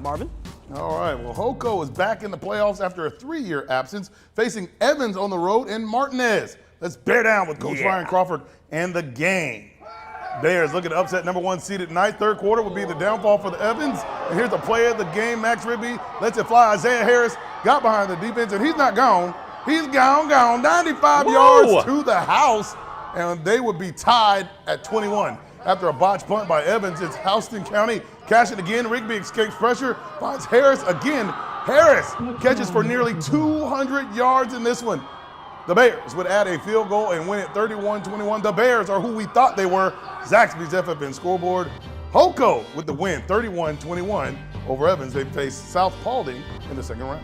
Marvin? All right, well, Hoko is back in the playoffs after a 3-year absence, facing Evans on the road and Martinez. Let's bear down with Coach Ryan Crawford and the game. Bears looking to upset number 1 seed tonight. Third quarter will be the downfall for the Evans. And here's the play of the game. Max Rigby lets it fly. Isaiah Harris got behind the defense, and he's not gone. He's gone. 95 yards to the house, and they would be tied at 21. After a botched punt by Evans, it's Houston County cashing again. Rigby escapes pressure, finds Harris again. Harris catches for nearly 200 yards in this one. The Bears would add a field goal and win it 31-21. The Bears are who we thought they were. Zaxby's FFN scoreboard. Hoko with the win, 31-21 over Evans. They face South Paulding in the second round.